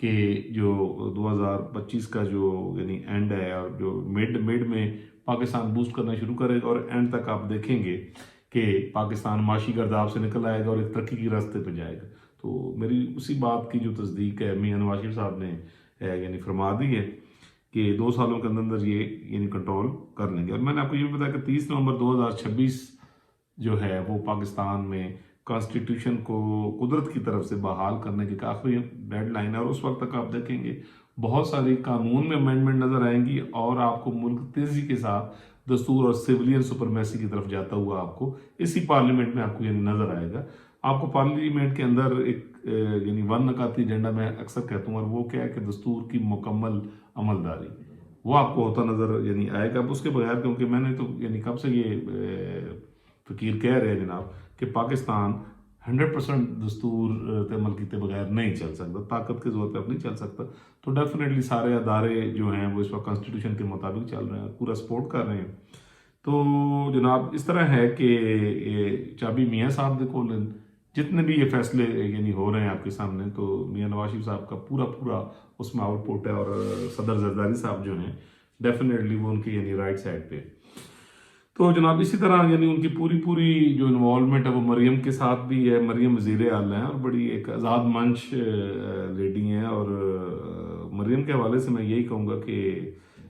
کہ جو 2025 کا جو یعنی اینڈ ہے اور جو مڈ میں پاکستان بوسٹ کرنا شروع کرے گا اور اینڈ تک آپ دیکھیں گے کہ پاکستان معاشی گرداب سے نکل آئے گا اور ایک ترقی کی راستے پہ جائے گا. تو میری اسی بات کی جو تصدیق ہے میاں نواز شریف صاحب نے یعنی فرما دی ہے کہ 2 سالوں کے اندر یہ یعنی کنٹرول کر لیں گے. اور میں نے آپ کو یہ بھی بتایا کہ 30 نومبر 2026 جو ہے وہ پاکستان میں کانسٹیٹیوشن کو قدرت کی طرف سے بحال کرنے کی ایک آخری ڈیڈ لائن ہے. اور اس وقت تک آپ دیکھیں گے بہت ساری قانون میں امینڈمنٹ نظر آئیں گی اور آپ کو ملک تیزی کے ساتھ دستور اور سیولین سپرمیسی کی طرف جاتا ہوا آپ کو اسی پارلیمنٹ میں آپ کو یعنی نظر آئے گا. آپ کو پارلیمنٹ کے اندر ایک یعنی ون نکاتی ایجنڈا میں اکثر کہتا ہوں اور وہ کیا ہے کہ دستور کی مکمل عملداری وہ آپ کو ہوتا نظر یعنی آئے گا. اب اس کے بغیر کیونکہ میں نے تو یعنی کب سے یہ فقیر کہہ رہے ہیں جناب کہ پاکستان 100% دستور عمل کیتے بغیر نہیں چل سکتا, طاقت کے زور پہ اب نہیں چل سکتا. تو ڈیفینیٹلی سارے ادارے جو ہیں وہ اس وقت کانسٹیٹیوشن کے مطابق چل رہے ہیں, پورا سپورٹ کر رہے ہیں. تو جناب اس طرح ہے کہ چابی میاں صاحب دیکھو جتنے بھی یہ فیصلے یعنی ہو رہے ہیں آپ کے سامنے تو میاں نواز شریف صاحب کا پورا اس میں آؤٹ پٹ ہے. اور صدر زرداری صاحب جو ہیں ڈیفینیٹلی وہ ان کی یعنی رائٹ سائڈ پہ. تو جناب اسی طرح یعنی ان کی پوری جو انوالومنٹ ہے وہ مریم کے ساتھ بھی ہے. مریم وزیر اعلیٰ ہیں اور بڑی ایک آزاد منچ لیڈی ہیں. اور مریم کے حوالے سے میں یہی کہوں گا کہ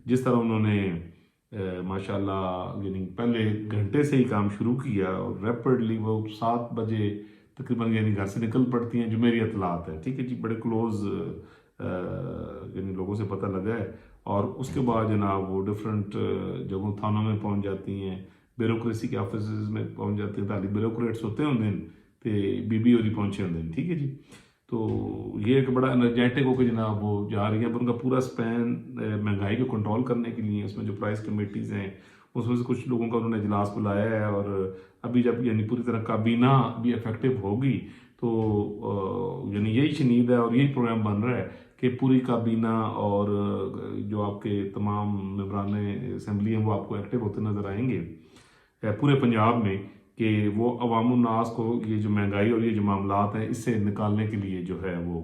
جس طرح انہوں نے ماشاءاللہ یعنی پہلے گھنٹے سے ہی کام شروع کیا اور ریپڈلی وہ 7 بجے تقریباً یعنی گھر سے نکل پڑتی ہیں جو میری اطلاعات ہے, ٹھیک ہے جی, بڑے کلوز یعنی لوگوں سے پتہ لگا ہے. اور اس کے بعد جناب وہ ڈفرینٹ جگہوں تھانوں میں پہنچ جاتی ہیں, بیوروکریسی کے آفیسز میں پہنچ جاتی ہیں, تعلیم بیوروکریٹس ہوتے ہیں دن تو بی بی اور پہنچے ہوں دن, ٹھیک ہے جی. تو یہ ایک بڑا انرجیٹک ہو کے جناب وہ جا رہی ہیں. ان کا پورا سپین مہنگائی کو کنٹرول کرنے کے لیے اس میں جو پرائس کمیٹیز ہیں اس میں سے کچھ لوگوں کا انہوں نے اجلاس بلایا ہے. اور ابھی جب یعنی پوری طرح کابینہ بھی افیکٹو ہوگی تو یعنی یہی شنید ہے اور یہی پروگرام بن رہا ہے کہ پوری کابینہ اور جو آپ کے تمام ممبران اسمبلی ہیں وہ آپ کو ایکٹیو ہوتے نظر آئیں گے پورے پنجاب میں کہ وہ عوام الناس کو یہ جو مہنگائی اور یہ جو معاملات ہیں اس سے نکالنے کے لیے جو ہے وہ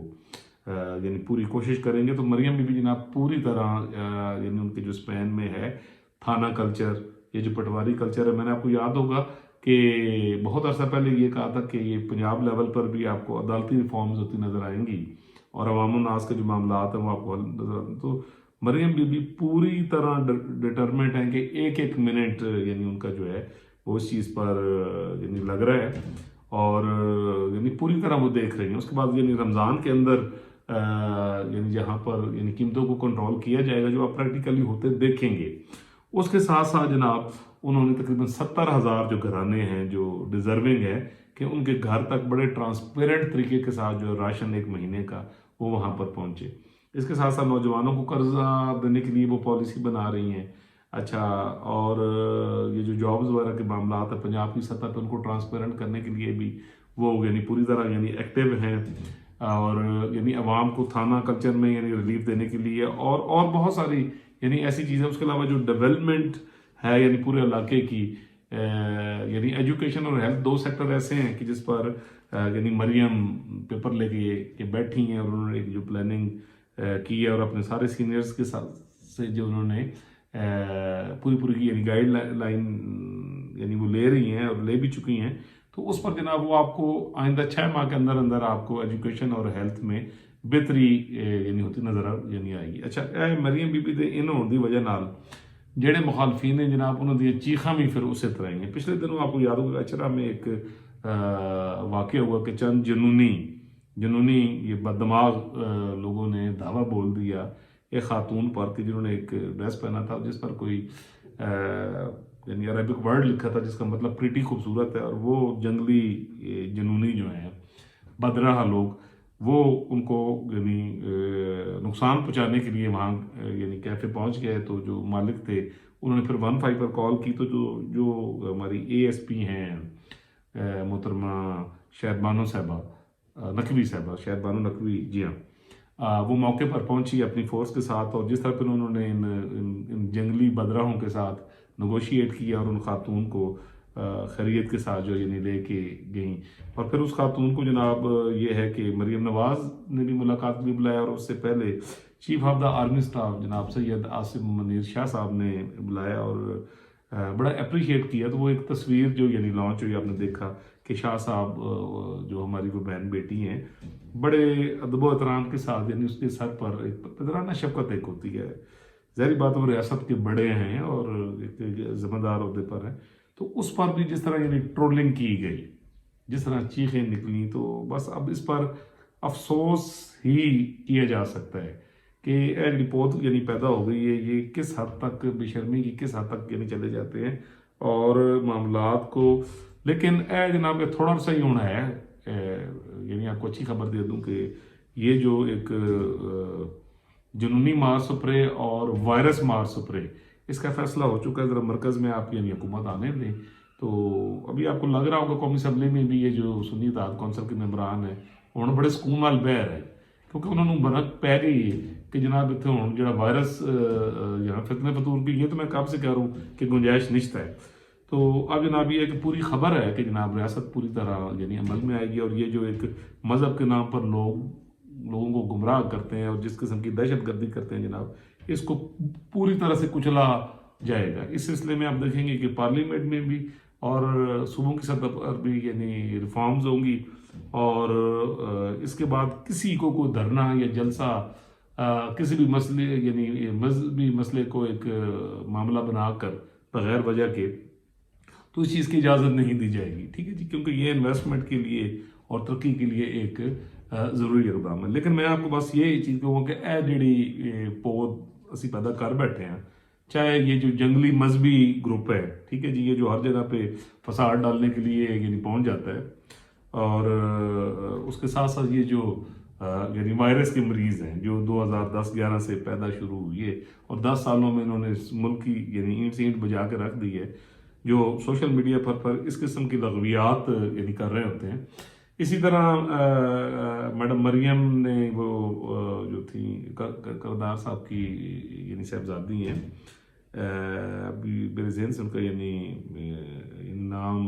یعنی پوری کوشش کریں گے. تو مریم بی بی جناب پوری طرح یعنی ان کے جو اسپین میں ہے تھانہ کلچر, یہ جو پٹواری کلچر ہے, میں نے آپ کو یاد ہوگا کہ بہت عرصہ پہلے یہ کہا تھا کہ یہ پنجاب لیول پر بھی آپ کو عدالتی ریفارمز ہوتی نظر آئیں گی اور عوام الناس کے جو معاملات ہیں وہ آپ کو حل نظر آتے ہیں. تو مریم بی بی پوری طرح ڈٹرمنٹ ہیں کہ ایک منٹ یعنی ان کا جو ہے وہ اس چیز پر یعنی لگ رہا ہے اور یعنی پوری طرح وہ دیکھ رہے ہیں. اس کے بعد یعنی رمضان کے اندر یعنی جہاں پر یعنی قیمتوں کو کنٹرول کیا جائے گا جو آپ پریکٹیکلی ہوتے دیکھیں گے. اس کے ساتھ ساتھ جناب انہوں نے تقریباً 70,000 جو گھرانے ہیں جو ڈیزرونگ ہے کہ ان کے گھر تک بڑے ٹرانسپیرنٹ طریقے کے ساتھ جو راشن ایک مہینے کا وہ وہاں پر پہنچے. اس کے ساتھ ساتھ نوجوانوں کو قرضہ دینے کے لیے وہ پالیسی بنا رہی ہیں. اچھا, اور یہ جو جابز وغیرہ کے معاملات ہیں پنجاب کی سطح پہ ان کو ٹرانسپیرنٹ کرنے کے لیے بھی وہ یعنی پوری طرح یعنی ایکٹیو ہیں اور یعنی عوام کو تھانہ کلچر میں یعنی ریلیف دینے کے لیے اور بہت ساری یعنی ایسی چیزیں. اس کے علاوہ جو ڈیولپمنٹ ہے یعنی پورے علاقے کی یعنی ایجوکیشن اور ہیلتھ 2 سیکٹر ایسے ہیں کہ جس پر یعنی مریم پیپر لے کے بیٹھی ہیں اور انہوں نے ایک جو پلاننگ کی ہے اور اپنے سارے سینئرز کے ساتھ سے جو انہوں نے پوری یعنی گائیڈ لائن یعنی وہ لے رہی ہیں اور لے بھی چکی ہیں. تو اس پر جناب وہ آپ کو آئندہ 6 ماہ کے اندر آپ کو ایجوکیشن اور ہیلتھ میں بہتری یعنی ہوتی نظر یعنی آئے گی. اچھا, مریم بی بی دے انہوں دی وجہ نال جڑے مخالفین ہیں جناب انہوں دی چیخاں بھی پھر اسی طرح ہیں. پچھلے دنوں آپ کو یاد ہوگا اچرا میں ایک واقعہ ہوا کہ چند جنونی یہ بددماغ لوگوں نے دعویٰ بول دیا ایک خاتون پر کہ جنہوں نے ایک ڈریس پہنا تھا جس پر کوئی یعنی عربک ورڈ لکھا تھا جس کا مطلب پریٹی خوبصورت ہے. اور وہ جنگلی جنونی جو ہیں بدراہ لوگ وہ ان کو یعنی نقصان پہنچانے کے لیے وہاں یعنی کیفے پہنچ گئے. تو جو مالک تھے انہوں نے پھر 15 پر کال کی. تو جو ہماری ASP ہیں محترمہ شہد بانو صاحبہ نقوی صاحبہ, شہد بانو نقوی, جی ہاں, وہ موقع پر پہنچی اپنی فورس کے ساتھ اور جس طرح پھر انہوں نے ان جنگلی بدراہوں کے ساتھ نیگوشیٹ کیا اور ان خاتون کو خیریت کے ساتھ جو یعنی لے کے گئیں. اور پھر اس خاتون کو جناب یہ ہے کہ مریم نواز نے بھی ملاقات بھی بلایا، اور اس سے پہلے chief of the army staff جناب سید آصم منیر شاہ صاحب نے بلایا اور بڑا اپریشیٹ کیا. تو وہ ایک تصویر جو یعنی لانچ ہوئی، آپ نے دیکھا کہ شاہ صاحب جو ہماری وہ بہن بیٹی ہیں بڑے ادب و احترام کے ساتھ یعنی اس کے سر پر ایک پدرانہ شفقت ایک ہوتی ہے. ظاہری بات وہ ریاست کے بڑے ہیں اور ایک ذمہ دار عہدے پر ہیں، تو اس پر بھی جس طرح یعنی ٹرولنگ کی گئی، جس طرح چیخیں نکلیں، تو بس اب اس پر افسوس ہی کیا جا سکتا ہے کہ یہ رپورٹ یعنی پیدا ہو گئی ہے، یہ کس حد تک بے شرمی کی کس حد تک یعنی چلے جاتے ہیں اور معاملات کو. لیکن اے جناب یہ تھوڑا سا ہی ہونا ہے، یعنی آپ کو اچھی خبر دے دوں کہ یہ جو ایک جنونی مار سپرے اور وائرس مار سپرے، اس کا فیصلہ ہو چکا ہے. ذرا مرکز میں آپ یعنی حکومت آنے دیں. تو ابھی آپ کو لگ رہا ہوگا قومی اسمبلی میں بھی یہ جو سنی اتحاد کونسل کے ممبران ہیں انہوں نے بڑے سکون نال بہ رہے ہیں، کیونکہ انہوں نے برق پی گئی ہے کہ جناب اتنے ہوں جڑا وائرس یہاں فتنے فطور کی، یہ تو میں کب سے کہہ رہا ہوں کہ گنجائش نشتا ہے. تو اب جناب یہ ایک پوری خبر ہے کہ جناب ریاست پوری طرح یعنی عمل میں آئے گی، اور یہ جو ایک مذہب کے نام پر لوگوں کو گمراہ کرتے ہیں اور جس قسم کی دہشت گردی کرتے ہیں جناب، اس کو پوری طرح سے کچلا جائے گا. اس سلسلے میں آپ دیکھیں گے کہ پارلیمنٹ میں بھی اور صوبوں کی سطح پر بھی یعنی ریفارمز ہوں گی، اور اس کے بعد کسی کو کوئی دھرنا یا جلسہ کسی بھی مسئلے یعنی مذہبی مسئلے کو ایک معاملہ بنا کر بغیر وجہ کے تو اس چیز کی اجازت نہیں دی جائے گی. ٹھیک ہے جی، کیونکہ یہ انویسٹمنٹ کے لیے اور ترقی کے لیے ایک ضروری اقدام ہے. لیکن میں آپ کو بس یہ چیز کہوں کہ اے جڑی پود اسی پیدا کر بیٹھے ہیں، چاہے یہ جو جنگلی مذہبی گروپ ہے، ٹھیک ہے جی، یہ جو ہر جگہ پہ فساد ڈالنے کے لیے یعنی پہنچ جاتا ہے، اور اس کے ساتھ ساتھ یہ جو یعنی وائرس کے مریض ہیں جو 2010-11 سے پیدا شروع ہوئی ہے اور 10 سالوں میں انہوں نے اس ملک کی یعنی اینٹ سے اینٹ بجا کے رکھ دی ہے، جو سوشل میڈیا پر اس قسم کی لغویات یعنی کر رہے ہوتے ہیں. اسی طرح میڈم مریم نے وہ جو تھیں کردار صاحب کی یعنی صاحبزادی ہیں، ابھی میرے ذہن سے ان کا یعنی نام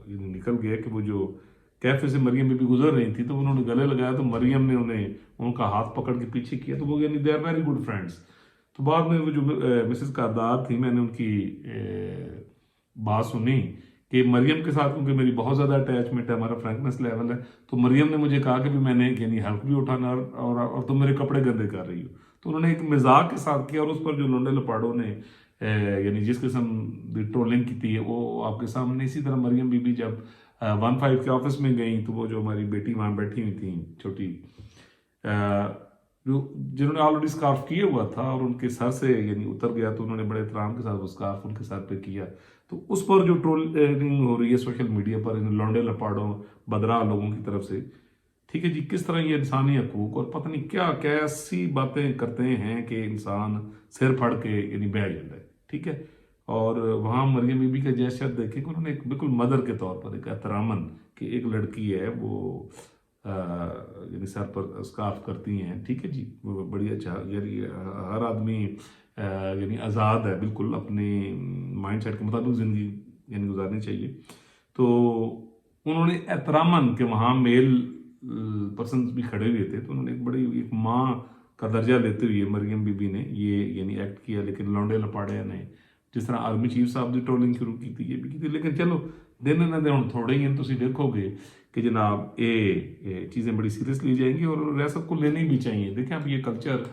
یعنی نکل گیا کہ وہ جو کیفے سے مریم بی بی گزر رہی تھی تو انہوں نے گلے لگایا تو مریم نے انہیں ان کا ہاتھ پکڑ کے پیچھے کیا، تو وہ یعنی they are very good friends. تو بعد میں وہ جو مسز کردار تھی، میں نے ان کی بات سنی کہ مریم کے ساتھ کیونکہ میری بہت زیادہ اٹیچمنٹ ہے، ہمارا فرینکنس لیول ہے، تو مریم نے مجھے کہا کہ بھی میں نے یعنی حلق بھی اٹھانا اور تم میرے کپڑے گندے کر رہی ہو. تو انہوں نے ایک مزاق کے ساتھ کیا، اور اس پر جو لونڈے لپاڑوں نے یعنی جس قسم کی ٹرولنگ کی تھی وہ آپ کے سامنے. اسی طرح مریم بی بی جب 1-5 کے آفس میں گئیں تو وہ جو ہماری بیٹی وہاں بیٹھی ہوئی تھیں چھوٹی، جنہوں نے آلریڈی اسکارف کیا ہوا تھا اور ان کے سر سے یعنی اتر گیا، تو انہوں نے بڑے احترام کے ساتھ وہ اسکارف ان کے سر پہ کیا. تو اس پر جو ٹرولنگ ہو رہی ہے سوشل میڈیا پر ان لونڈے لپاڑوں بدراہ لوگوں کی طرف سے، ٹھیک ہے جی، کس طرح یہ انسانی حقوق اور پتہ نہیں کیا کیسی باتیں کرتے ہیں کہ انسان سر پھڑ کے یعنی بہ جاتا ہے. ٹھیک ہے، اور وہاں مریم بی بی کا جیسا دیکھیں کہ انہوں نے ایک بالکل مدر کے طور پر ایک احتراماً کہ ایک لڑکی ہے وہ یعنی سر پر اسکارف کرتی ہیں، ٹھیک ہے جی، وہ بڑی اچھا، یعنی ہر آدمی یعنی آزاد ہے بالکل اپنے مائنڈ سیٹ کے مطابق زندگی یعنی گزارنی چاہیے. تو انہوں نے احتراماً کہ وہاں میل پرسنز بھی کھڑے ہوئے تھے، تو انہوں نے ایک بڑی ایک ماں کا درجہ لیتے ہوئے مریم بی بی نے یہ یعنی ایکٹ کیا. لیکن لونڈے لپاڑے نے جس طرح آرمی چیف صاحب نے ٹرولنگ شروع کی تھی یہ بھی کی تھی. لیکن چلو دن نہ دن تھوڑے ہی ہیں، تو دیکھو گے کہ جناب یہ چیزیں بڑی سیریس لی جائیں گی اور ریاست کو لینی بھی چاہیے. دیکھیں اب یہ کلچر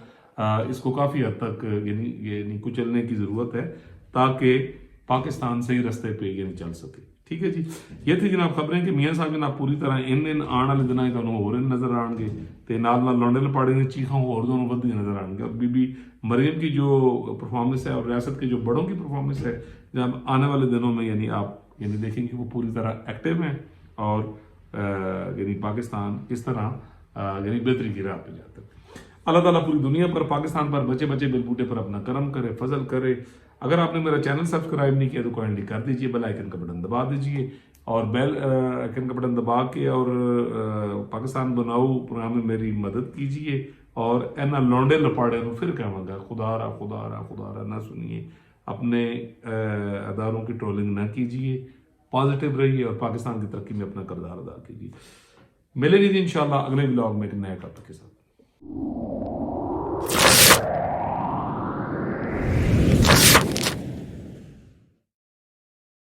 اس کو کافی حد تک یعنی کچلنے کی ضرورت ہے تاکہ پاکستان صحیح رستے پہ یعنی چل سکے. ٹھیک ہے جی، یہ تھی جناب خبریں کہ میاں صاحب جناب پوری طرح ان آنے والے دنوں تمہیں ہو نظر آن گے، تو نال لونڈے لپاڑے نے چیخاں اور دونوں ودی نظر آن گے. اور بی بی مریم کی جو پرفارمنس ہے اور ریاست کے جو بڑوں کی پرفارمنس ہے جناب آنے والے دنوں میں یعنی آپ یعنی دیکھیں گے وہ پوری طرح ایکٹیو ہیں اور یعنی پاکستان کس طرح یعنی بہتری کی راہ پہ جاتا ہے. اللہ تعالیٰ پوری دنیا پر پاکستان پر بچے بل بوٹے پر اپنا کرم کرے، فضل کرے. اگر آپ نے میرا چینل سبسکرائب نہیں کیا تو کائنڈلی کر دیجئے، بیل آئیکن کا بٹن دبا دیجئے اور بیل آئیکن کا بٹن دبا کے اور پاکستان بناؤ پروگرام میں میری مدد کیجئے. اور اینا لونڈے لپاڑے نو پھر کہاں گا خدا را نہ سنیے. اپنے اداروں کی ٹرولنگ نہ کیجیے، پازیٹیو رہیے اور پاکستان کی ترقی میں اپنا کردار ادا کیجیے۔ ملیں گے جی انشاءاللہ اگلے ولاگ میں ایک نئے ٹاپک کے ساتھ۔